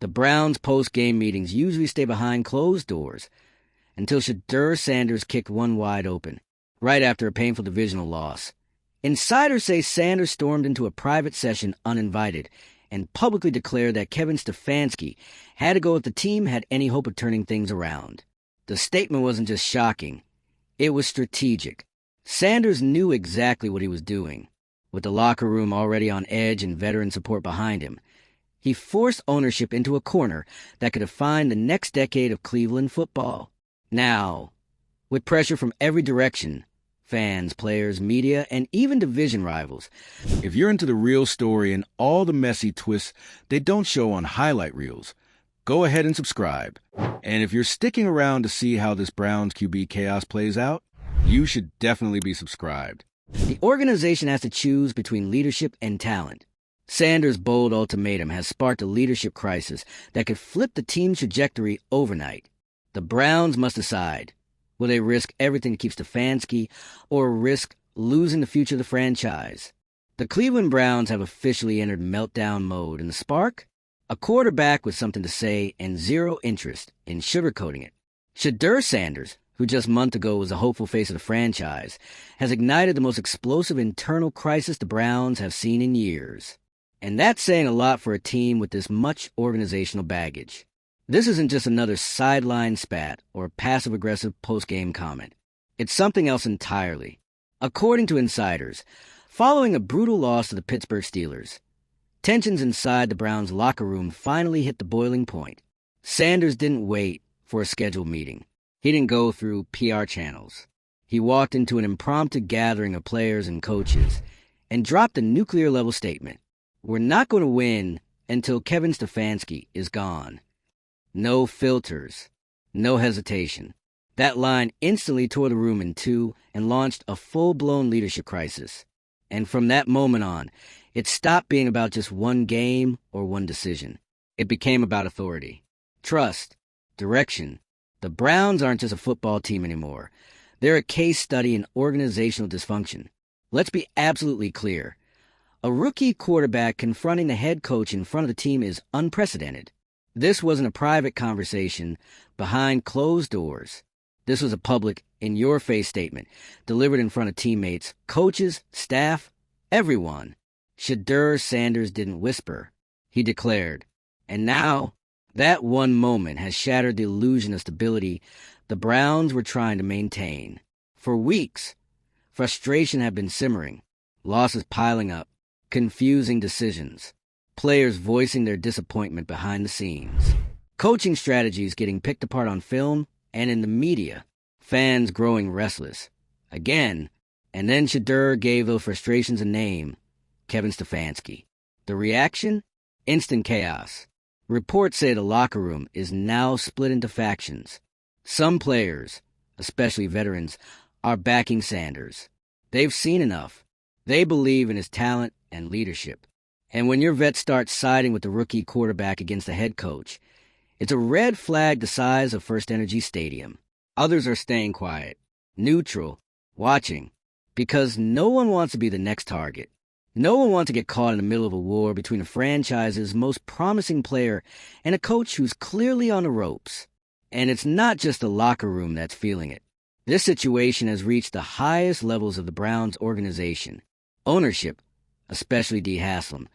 The Browns' post-game meetings usually stay behind closed doors until Shedeur Sanders kicked one wide open, right after a painful divisional loss. Insiders say Sanders stormed into a private session uninvited and publicly declared that Kevin Stefanski had to go if the team had any hope of turning things around. The statement wasn't just shocking, it was strategic. Sanders knew exactly what he was doing. With the locker room already on edge and veteran support behind him, he forced ownership into a corner that could define the next decade of Cleveland football. Now, with pressure from every direction, fans, players, media, and even division rivals. If you're into the real story and all the messy twists they don't show on highlight reels, go ahead and subscribe. And if you're sticking around to see how this Browns QB chaos plays out, you should definitely be subscribed. The organization has to choose between leadership and talent. Sanders' bold ultimatum has sparked a leadership crisis that could flip the team's trajectory overnight. The Browns must decide. Will they risk everything to keep Stefanski or risk losing the future of the franchise? The Cleveland Browns have officially entered meltdown mode, and the spark? A quarterback with something to say and zero interest in sugarcoating it. Shedeur Sanders, who just a month ago was the hopeful face of the franchise, has ignited the most explosive internal crisis the Browns have seen in years. And that's saying a lot for a team with this much organizational baggage. This isn't just another sideline spat or passive-aggressive post-game comment. It's something else entirely. According to insiders, following a brutal loss to the Pittsburgh Steelers, tensions inside the Browns' locker room finally hit the boiling point. Sanders didn't wait for a scheduled meeting. He didn't go through PR channels. He walked into an impromptu gathering of players and coaches and dropped a nuclear-level statement. We're not going to win until Kevin Stefanski is gone. No filters. No hesitation. That line instantly tore the room in two and launched a full-blown leadership crisis. And from that moment on, it stopped being about just one game or one decision. It became about authority, trust, direction. The Browns aren't just a football team anymore. They're a case study in organizational dysfunction. Let's be absolutely clear. A rookie quarterback confronting the head coach in front of the team is unprecedented. This wasn't a private conversation behind closed doors. This was a public, in-your-face statement delivered in front of teammates, coaches, staff, everyone. Shedeur Sanders didn't whisper. He declared. And now, that one moment has shattered the illusion of stability the Browns were trying to maintain. For weeks, frustration had been simmering, losses piling up, confusing decisions, players voicing their disappointment behind the scenes, coaching strategies getting picked apart on film and in the media, fans growing restless. Again, and then Shedeur gave those frustrations a name, Kevin Stefanski. The reaction? Instant chaos. Reports say the locker room is now split into factions. Some players, especially veterans, are backing Sanders. They've seen enough. They believe in his talent and leadership. And when your vets start siding with the rookie quarterback against the head coach, it's a red flag the size of First Energy Stadium. Others are staying quiet, neutral, watching, because no one wants to be the next target. No one wants to get caught in the middle of a war between a franchise's most promising player and a coach who's clearly on the ropes. And it's not just the locker room that's feeling it. This situation has reached the highest levels of the Browns organization. Ownership, especially D. Haslam,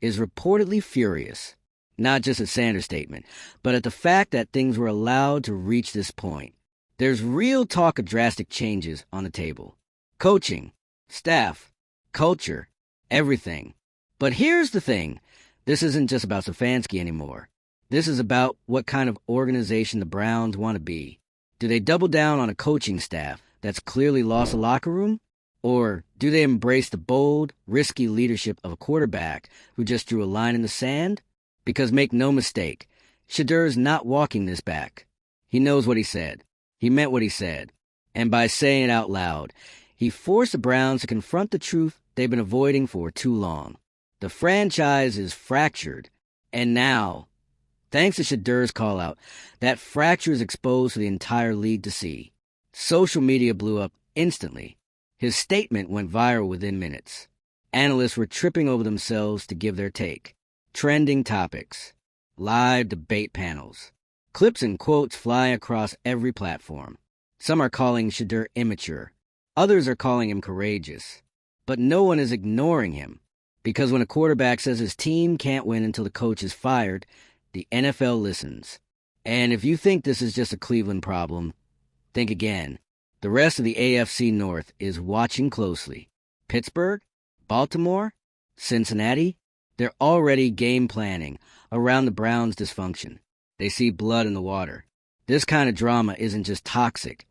is reportedly furious, not just at Sanders' statement, but at the fact that things were allowed to reach this point. There's real talk of drastic changes on the table. Coaching, staff, culture, everything. But here's the thing. This isn't just about Stefanski anymore. This is about what kind of organization the Browns want to be. Do they double down on a coaching staff that's clearly lost the locker room? Or do they embrace the bold, risky leadership of a quarterback who just drew a line in the sand? Because make no mistake, Shedeur's not walking this back. He knows what he said. He meant what he said. And by saying it out loud, he forced the Browns to confront the truth they've been avoiding for too long. The franchise is fractured. And now, thanks to Shedeur's call-out, that fracture is exposed to the entire league to see. Social media blew up instantly. His statement went viral within minutes. Analysts were tripping over themselves to give their take. Trending topics. live debate panels. Clips and quotes fly across every platform. Some are calling Shedeur immature. Others are calling him courageous. But no one is ignoring him. Because when a quarterback says his team can't win until the coach is fired, the NFL listens. And if you think this is just a Cleveland problem, think again. The rest of the AFC North is watching closely. Pittsburgh, Baltimore, Cincinnati, they're already game planning around the Browns' dysfunction. They see blood in the water. This kind of drama isn't just toxic.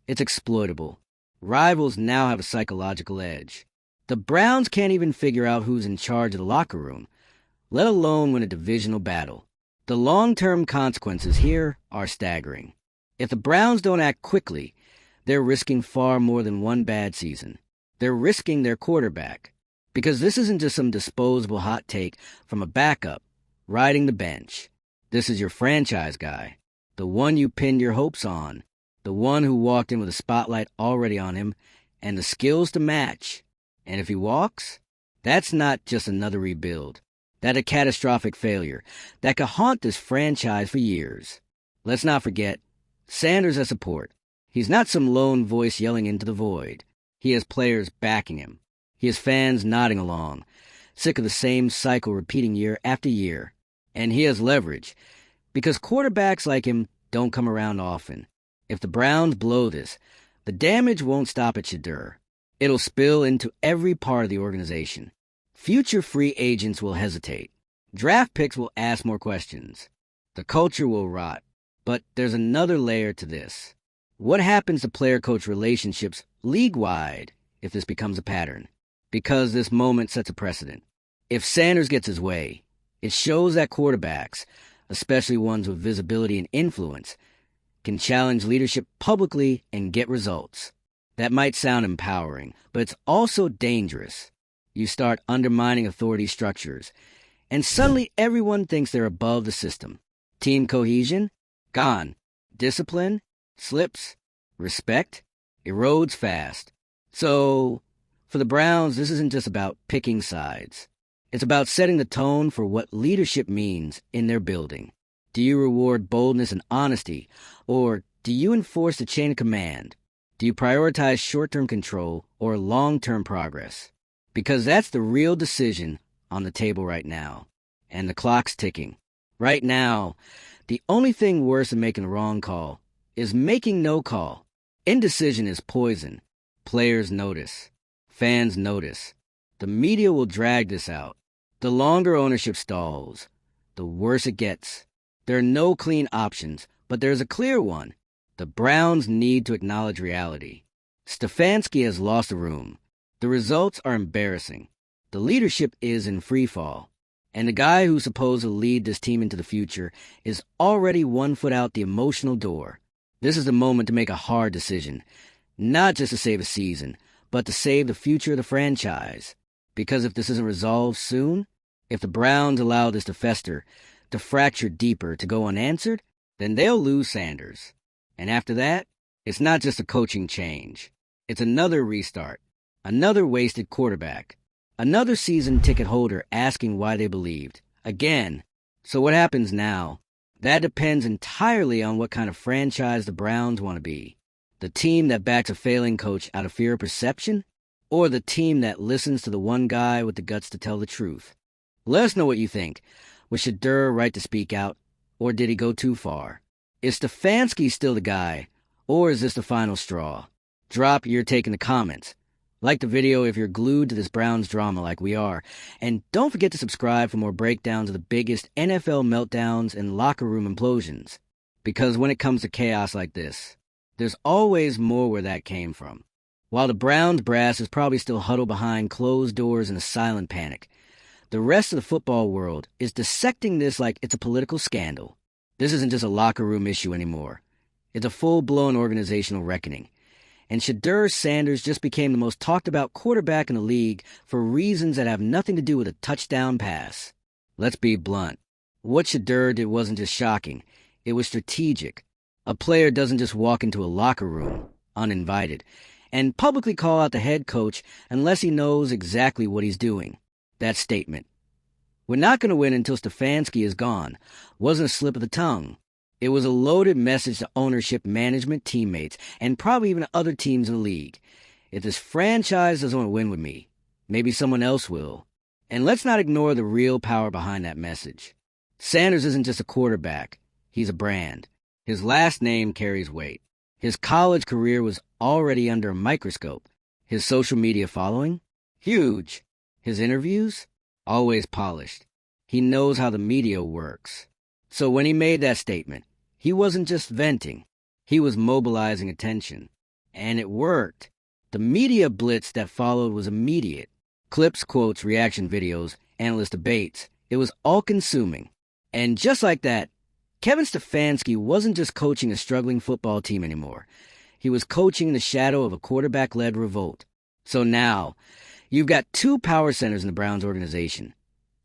It's exploitable. Rivals now have a psychological edge. The Browns can't even figure out who's in charge of the locker room, let alone win a divisional battle. The long-term consequences here are staggering. If the Browns don't act quickly, they're risking far more than one bad season. They're risking their quarterback. Because this isn't just some disposable hot take from a backup riding the bench. This is your franchise guy, the one you pinned your hopes on, the one who walked in with a spotlight already on him and the skills to match. And if he walks, that's not just another rebuild. That's a catastrophic failure that could haunt this franchise for years. Let's not forget, Sanders has support. He's not some lone voice yelling into the void. He has players backing him. He has fans nodding along, sick of the same cycle repeating year after year. And he has leverage, because quarterbacks like him don't come around often. If the Browns blow this, the damage won't stop at Shedeur. It'll spill into every part of the organization. Future free agents will hesitate. Draft picks will ask more questions. The culture will rot. But there's another layer to this. What happens to player-coach relationships league-wide if this becomes a pattern? Because this moment sets a precedent. If Sanders gets his way, it shows that quarterbacks, especially ones with visibility and influence, can challenge leadership publicly and get results. That might sound empowering, but it's also dangerous. You start undermining authority structures, and suddenly everyone thinks they're above the system. Team cohesion? Gone. Discipline? Slips. Respect? Erodes fast. So, for the Browns, this isn't just about picking sides. It's about setting the tone for what leadership means in their building. Do you reward boldness and honesty, or do you enforce the chain of command? Do you prioritize short-term control or long-term progress? Because that's the real decision on the table right now. And the clock's ticking. Right now, the only thing worse than making the wrong call is making no call. Indecision is poison. Players notice. Fans notice. The media will drag this out. The longer ownership stalls, the worse it gets. There are no clean options, but there's a clear one. The Browns need to acknowledge reality. Stefanski has lost the room. The results are embarrassing. The leadership is in free fall. And the guy who's supposed to lead this team into the future is already 1 foot out the emotional door. This is the moment to make a hard decision. Not just to save a season, but to save the future of the franchise. Because if this isn't resolved soon, if the Browns allow this to fester, to fracture deeper, to go unanswered, then they'll lose Sanders. And after that, it's not just a coaching change. It's another restart, another wasted quarterback, another season ticket holder asking why they believed. Again. So what happens now? That depends entirely on what kind of franchise the Browns want to be. The team that backs a failing coach out of fear of perception? Or the team that listens to the one guy with the guts to tell the truth? Let us know what you think. Was Shedeur right to speak out, or did he go too far? Is Stefanski still the guy, or is this the final straw? Drop your take in the comments. Like the video if you're glued to this Browns drama like we are, and don't forget to subscribe for more breakdowns of the biggest NFL meltdowns and locker room implosions. Because when it comes to chaos like this, there's always more where that came from. While the Browns brass is probably still huddled behind closed doors in a silent panic, the rest of the football world is dissecting this like it's a political scandal. This isn't just a locker room issue anymore. It's a full-blown organizational reckoning. And Shedeur Sanders just became the most talked-about quarterback in the league for reasons that have nothing to do with a touchdown pass. Let's be blunt. What Shedeur did wasn't just shocking. It was strategic. A player doesn't just walk into a locker room, uninvited, and publicly call out the head coach unless he knows exactly what he's doing. That statement. "We're not going to win until Stefanski is gone," wasn't a slip of the tongue. It was a loaded message to ownership, management, teammates, and probably even other teams in the league. If this franchise doesn't want to win with me, maybe someone else will. And let's not ignore the real power behind that message. Sanders isn't just a quarterback. He's a brand. His last name carries weight. His college career was already under a microscope. His social media following? Huge. His interviews? Always polished. He knows how the media works. So when he made that statement, he wasn't just venting. He was mobilizing attention. And it worked. The media blitz that followed was immediate. Clips, quotes, reaction videos, analyst debates. It was all-consuming. And just like that, Kevin Stefanski wasn't just coaching a struggling football team anymore. He was coaching in the shadow of a quarterback-led revolt. So now, you've got two power centers in the Browns organization.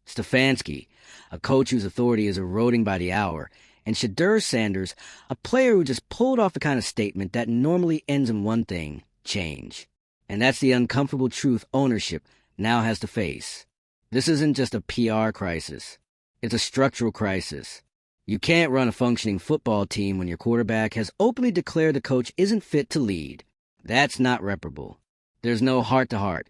Stefanski, a coach whose authority is eroding by the hour, and Shedeur Sanders, a player who just pulled off the kind of statement that normally ends in one thing: change. And that's the uncomfortable truth ownership now has to face. This isn't just a PR crisis. It's a structural crisis. You can't run a functioning football team when your quarterback has openly declared the coach isn't fit to lead. That's not reparable. There's no heart-to-heart,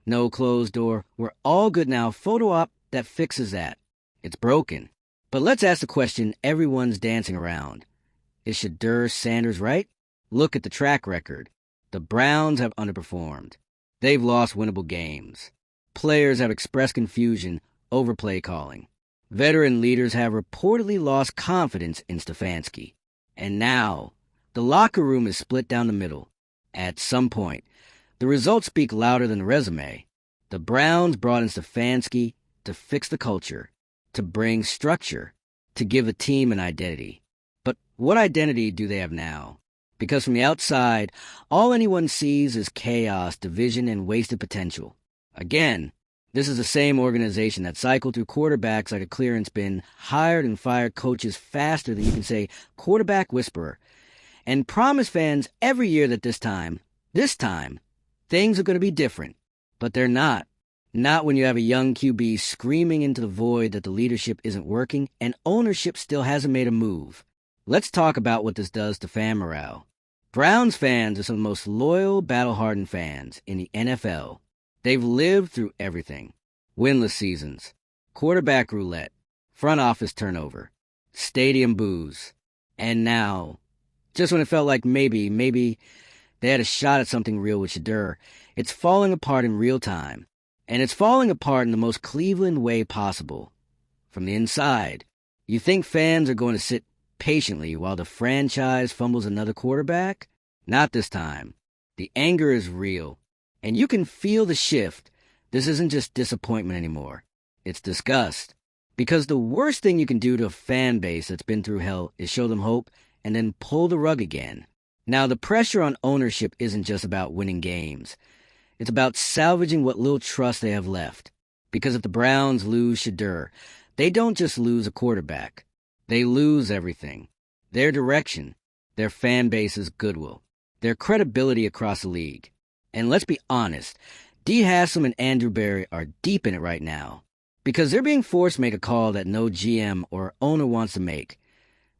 no closed door. We're all good now photo op that fixes that. It's broken. But let's ask the question everyone's dancing around. Is Shedeur Sanders right? Look at the track record. The Browns have underperformed. They've lost winnable games. Players have expressed confusion over play calling. Veteran leaders have reportedly lost confidence in Stefanski. And now, the locker room is split down the middle. At some point, the results speak louder than the resume. The Browns brought in Stefanski to fix the culture, to bring structure, to give the team an identity. But what identity do they have now? Because from the outside, all anyone sees is chaos, division, and wasted potential. Again, this is the same organization that cycled through quarterbacks like a clearance bin, hired and fired coaches faster than you can say quarterback whisperer, and promised fans every year that this time, things are going to be different. But they're not. Not when you have a young QB screaming into the void that the leadership isn't working and ownership still hasn't made a move. Let's talk about what this does to fan morale. Browns fans are some of the most loyal, battle-hardened fans in the NFL. They've lived through everything. Winless seasons, quarterback roulette, front office turnover, stadium boos. And now, just when it felt like maybe they had a shot at something real with Shedeur, it's falling apart in real time. And it's falling apart in the most Cleveland way possible. From the inside, you think fans are going to sit patiently while the franchise fumbles another quarterback? Not this time. The anger is real. And you can feel the shift. This isn't just disappointment anymore. It's disgust. Because the worst thing you can do to a fan base that's been through hell is show them hope and then pull the rug again. Now, the pressure on ownership isn't just about winning games. It's about salvaging what little trust they have left. Because if the Browns lose Shedeur, they don't just lose a quarterback. They lose everything. Their direction, their fan base's goodwill, their credibility across the league. And let's be honest, D. Haslam and Andrew Berry are deep in it right now. Because they're being forced to make a call that no GM or owner wants to make.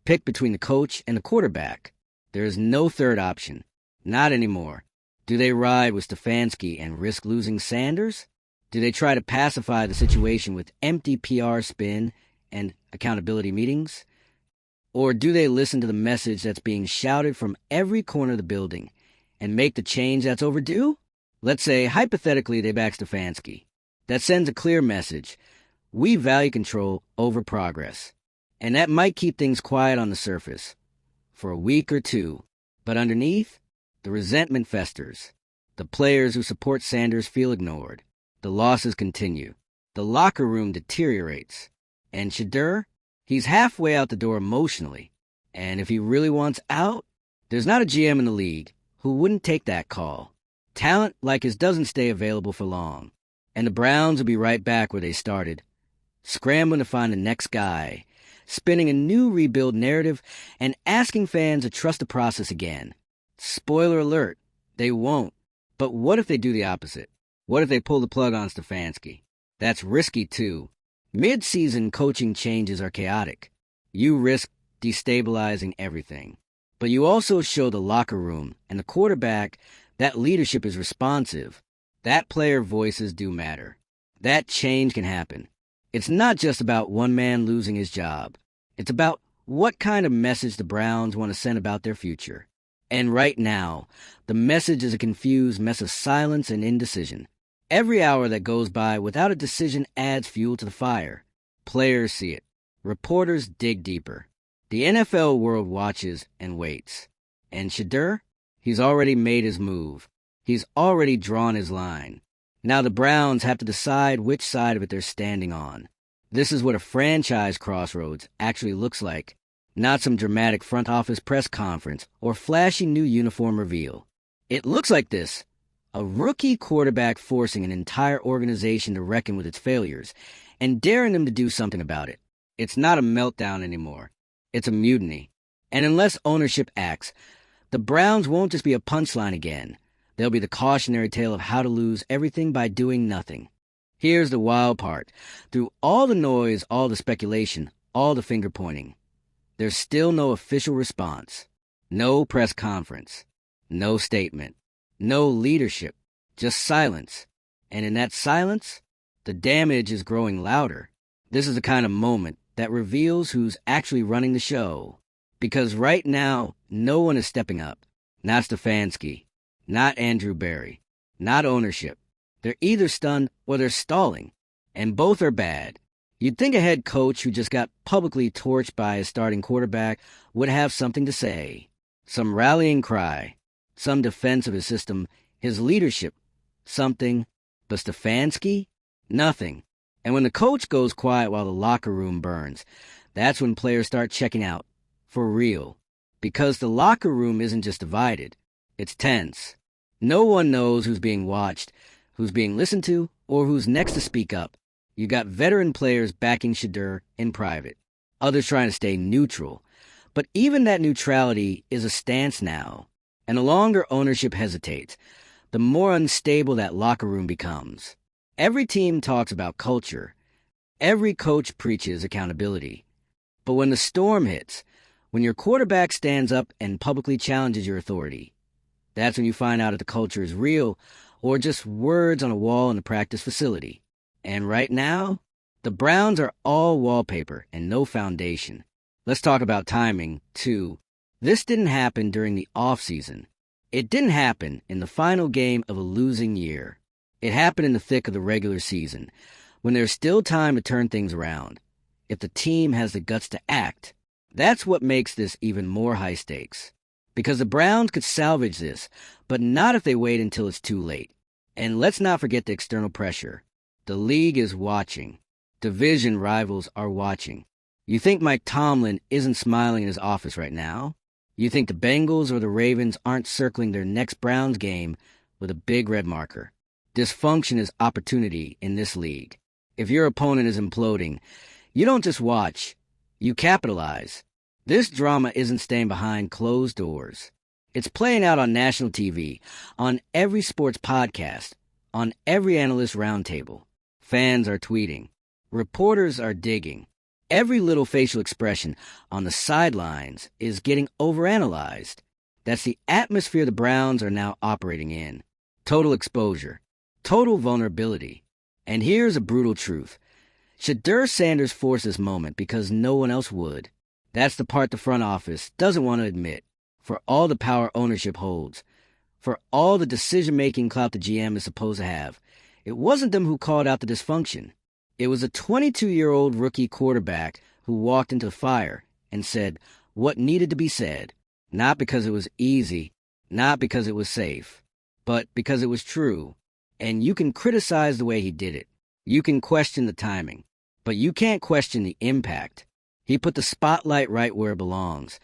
Pick between the coach and the quarterback. There is no third option. Not anymore. Do they ride with Stefanski and risk losing Sanders? Do they try to pacify the situation with empty PR spin and accountability meetings? Or do they listen to the message that's being shouted from every corner of the building and make the change that's overdue? Let's say, hypothetically, they back Stefanski. That sends a clear message. We value control over progress. And that might keep things quiet on the surface for a week or two. But underneath, the resentment festers. The players who support Sanders feel ignored. The losses continue. The locker room deteriorates. And Shedeur, he's halfway out the door emotionally. And if he really wants out, there's not a GM in the league who wouldn't take that call. Talent like his doesn't stay available for long. And the Browns will be right back where they started, scrambling to find the next guy, spinning a new rebuild narrative, and asking fans to trust the process again. Spoiler alert, they won't. But what if they do the opposite? What if they pull the plug on Stefanski? That's risky too. Mid-season coaching changes are chaotic. You risk destabilizing everything. But you also show the locker room and the quarterback that leadership is responsive, that player voices do matter, that change can happen. It's not just about one man losing his job. It's about what kind of message the Browns want to send about their future. And right now, the message is a confused mess of silence and indecision. Every hour that goes by without a decision adds fuel to the fire. Players see it. Reporters dig deeper. The NFL world watches and waits. And Shedeur? He's already made his move. He's already drawn his line. Now the Browns have to decide which side of it they're standing on. This is what a franchise crossroads actually looks like. Not some dramatic front office press conference or flashy new uniform reveal. It looks like this. A rookie quarterback forcing an entire organization to reckon with its failures and daring them to do something about it. It's not a meltdown anymore. It's a mutiny. And unless ownership acts, the Browns won't just be a punchline again. They'll be the cautionary tale of how to lose everything by doing nothing. Here's the wild part. Through all the noise, all the speculation, all the finger-pointing, there's still no official response. No press conference. No statement. No leadership, just silence. And in that silence, the damage is growing louder. This is the kind of moment that reveals who's actually running the show. Because right now, no one is stepping up. Not Stefanski, not Andrew Berry, not ownership. They're either stunned or they're stalling, and both are bad. You'd think a head coach who just got publicly torched by his starting quarterback would have something to say. Some rallying cry. Some defense of his system, his leadership, something. But Stefanski? Nothing. And when the coach goes quiet while the locker room burns, that's when players start checking out. For real. Because the locker room isn't just divided. It's tense. No one knows who's being watched, who's being listened to, or who's next to speak up. You got veteran players backing Shedeur in private. Others trying to stay neutral. But even that neutrality is a stance now. And the longer ownership hesitates, the more unstable that locker room becomes. Every team talks about culture. Every coach preaches accountability. But when the storm hits, when your quarterback stands up and publicly challenges your authority, that's when you find out if the culture is real or just words on a wall in the practice facility. And right now, the Browns are all wallpaper and no foundation. Let's talk about timing, too. This didn't happen during the offseason. It didn't happen in the final game of a losing year. It happened in the thick of the regular season, when there's still time to turn things around. If the team has the guts to act, that's what makes this even more high stakes. Because the Browns could salvage this, but not if they wait until it's too late. And let's not forget the external pressure. The league is watching. Division rivals are watching. You think Mike Tomlin isn't smiling in his office right now? You think the Bengals or the Ravens aren't circling their next Browns game with a big red marker? Dysfunction is opportunity in this league. If your opponent is imploding, you don't just watch, you capitalize. This drama isn't staying behind closed doors. It's playing out on national TV, on every sports podcast, on every analyst roundtable. Fans are tweeting. Reporters are digging. Every little facial expression on the sidelines is getting overanalyzed. That's the atmosphere the Browns are now operating in. Total exposure. Total vulnerability. And here's a brutal truth. Shedeur Sanders forced this moment because no one else would. That's the part the front office doesn't want to admit. For all the power ownership holds. For all the decision-making clout the GM is supposed to have. It wasn't them who called out the dysfunction. It was a 22-year-old rookie quarterback who walked into the fire and said what needed to be said, not because it was easy, not because it was safe, but because it was true. And you can criticize the way he did it. You can question the timing, but you can't question the impact. He put the spotlight right where it belongs,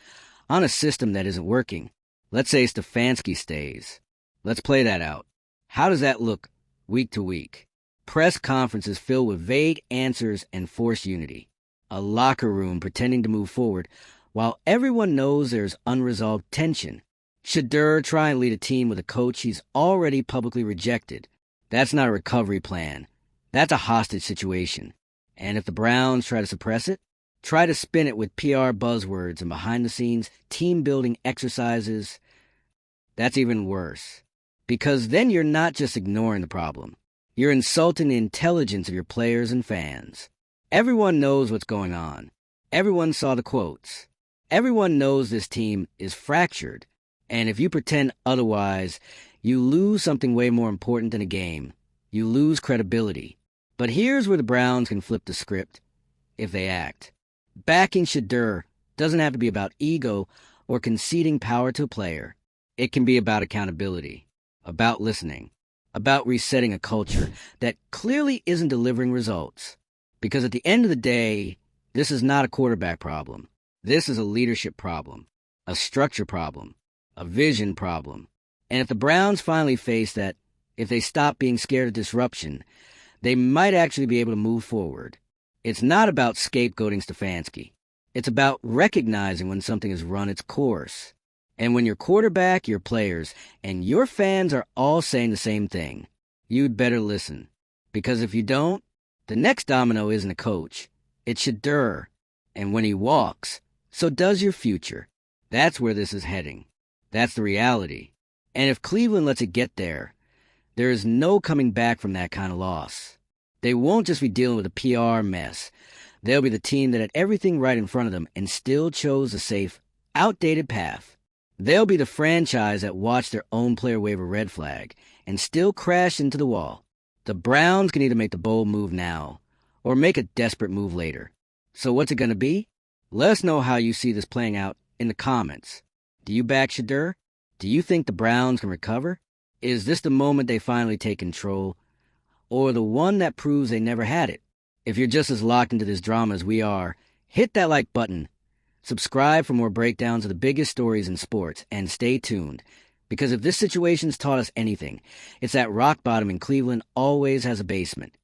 on a system that isn't working. Let's say Stefanski stays. Let's play that out. How does that look week to week? Press conferences filled with vague answers and forced unity. A locker room pretending to move forward while everyone knows there's unresolved tension. Shedeur trying to lead a team with a coach he's already publicly rejected. That's not a recovery plan. That's a hostage situation. And if the Browns try to suppress it, try to spin it with PR buzzwords and behind-the-scenes team-building exercises, that's even worse. Because then you're not just ignoring the problem. You're insulting the intelligence of your players and fans. Everyone knows what's going on. Everyone saw the quotes. Everyone knows this team is fractured. And if you pretend otherwise, you lose something way more important than a game. You lose credibility. But here's where the Browns can flip the script, if they act. Backing Shedeur doesn't have to be about ego or conceding power to a player. It can be about accountability, about listening, about resetting a culture that clearly isn't delivering results. Because at the end of the day, this is not a quarterback problem. This is a leadership problem, a structure problem, a vision problem. And if the Browns finally face that, if they stop being scared of disruption, they might actually be able to move forward. It's not about scapegoating Stefanski. It's about recognizing when something has run its course. And when your quarterback, your players, and your fans are all saying the same thing, you'd better listen. Because if you don't, the next domino isn't a coach. It's Shedeur. And when he walks, so does your future. That's where this is heading. That's the reality. And if Cleveland lets it get there, there is no coming back from that kind of loss. They won't just be dealing with a PR mess. They'll be the team that had everything right in front of them and still chose a safe, outdated path. They'll be the franchise that watched their own player wave a red flag and still crashed into the wall. The Browns can either make the bold move now or make a desperate move later. So what's it going to be? Let us know how you see this playing out in the comments. Do you back Shedeur? Do you think the Browns can recover? Is this the moment they finally take control? Or the one that proves they never had it? If you're just as locked into this drama as we are, hit that like button. Subscribe for more breakdowns of the biggest stories in sports, and stay tuned. Because if this situation's taught us anything, it's that rock bottom in Cleveland always has a basement.